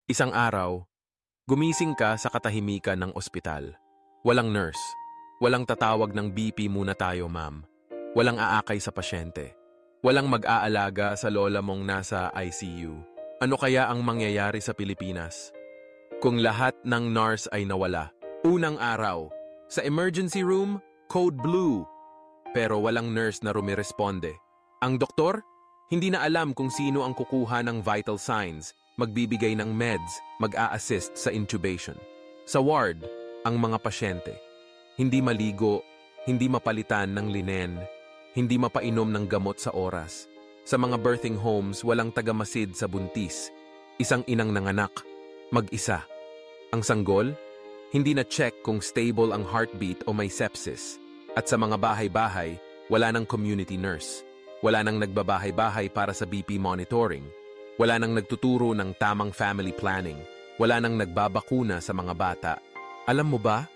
Isang araw, gumising ka sa katahimikan ng ospital. Walang nurse. Walang tatawag ng BP muna tayo, ma'am. Walang aakay sa pasyente. Walang mag-aalaga sa lola mong nasa ICU. Ano kaya ang mangyayari sa Pilipinas kung lahat ng nurse ay nawala? Unang araw, sa emergency room, code blue. Pero walang nurse na rumiresponde. Ang doktor, hindi na alam kung sino ang kukuha ng vital signs, magbibigay ng meds, mag-a-assist sa intubation. Sa ward, ang mga pasyente, hindi maligo, hindi mapalitan ng linen, hindi mapainom ng gamot sa oras. Sa mga birthing homes, walang tagamasid sa buntis. Isang inang nanganak, mag-isa. Ang sanggol, hindi na check kung stable ang heartbeat o may sepsis. At sa mga bahay-bahay, wala nang community nurse. Wala nang nagbabahay-bahay para sa BP monitoring. Wala nang nagtuturo ng tamang family planning. Wala nang nagbabakuna sa mga bata. Alam mo ba?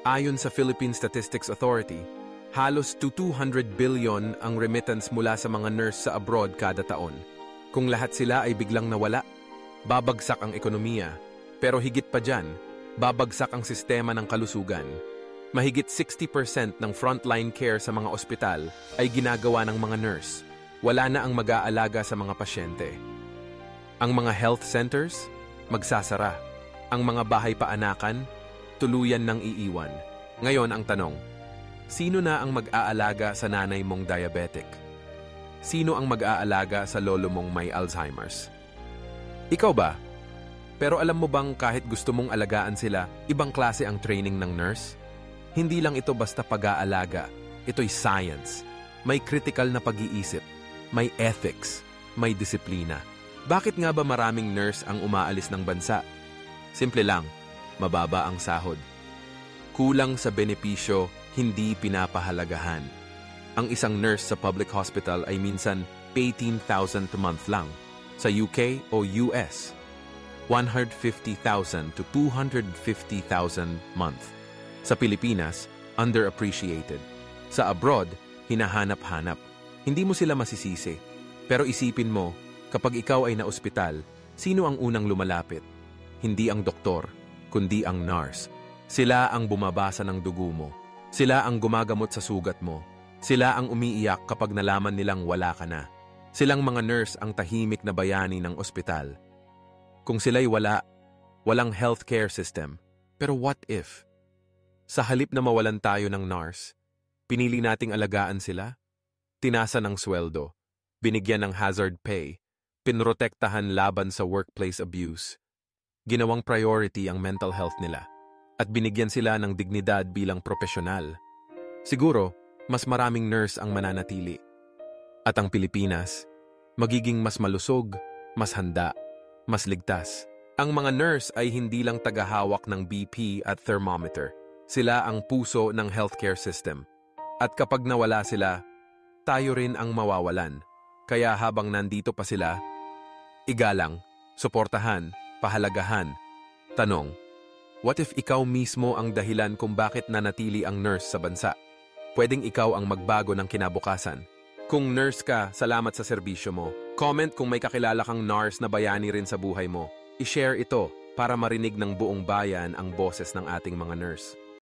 Ayon sa Philippine Statistics Authority, halos 200 billion ang remittance mula sa mga nurse sa abroad kada taon. Kung lahat sila ay biglang nawala, babagsak ang ekonomiya. Pero higit pa dyan, babagsak ang sistema ng kalusugan. Mahigit 60% ng frontline care sa mga ospital ay ginagawa ng mga nurse. Wala na ang mag-aalaga sa mga pasyente. Ang mga health centers, magsasara. Ang mga bahay paanakan, tuluyan ng iiwan. Ngayon ang tanong, sino na ang mag-aalaga sa nanay mong diabetic? Sino ang mag-aalaga sa lolo mong may Alzheimer's? Ikaw ba? Pero alam mo bang kahit gusto mong alagaan sila, ibang klase ang training ng nurse? Hindi lang ito basta pag-aalaga. Ito'y science. May critical na pag-iisip. May ethics. May disiplina. Bakit nga ba maraming nurse ang umaalis ng bansa? Simple lang, mababa ang sahod. Kulang sa benepisyo, hindi pinapahalagahan. Ang isang nurse sa public hospital ay minsan 18,000 a month lang. Sa UK o US, 150,000 to 250,000 month. Sa Pilipinas, underappreciated. Sa abroad, hinahanap-hanap. Hindi mo sila masisisi. Pero isipin mo, kapag ikaw ay naospital, sino ang unang lumalapit? Hindi ang doktor, kundi ang nurse. Sila ang bumabasa ng dugo mo. Sila ang gumagamot sa sugat mo. Sila ang umiiyak kapag nalaman nilang wala ka na. Silang mga nurse ang tahimik na bayani ng ospital. Kung sila'y wala, walang healthcare system. Pero what if? Sa halip na mawalan tayo ng nurse, pinili nating alagaan sila? Tinasa ng sweldo, binigyan ng hazard pay, pinrotektahan laban sa workplace abuse. Ginawang priority ang mental health nila at binigyan sila ng dignidad bilang profesional. Siguro, mas maraming nurse ang mananatili. At ang Pilipinas, magiging mas malusog, mas handa, mas ligtas. Ang mga nurse ay hindi lang tagahawak ng BP at thermometer. Sila ang puso ng healthcare system. At kapag nawala sila, tayo rin ang mawawalan. Kaya habang nandito pa sila, igalang, suportahan, pahalagahan. Tanong, what if ikaw mismo ang dahilan kung bakit nanatili ang nurse sa bansa? Pwedeng ikaw ang magbago ng kinabukasan. Kung nurse ka, salamat sa serbisyo mo. Comment kung may kakilala kang nurse na bayani rin sa buhay mo. I-share ito para marinig ng buong bayan ang boses ng ating mga nurse.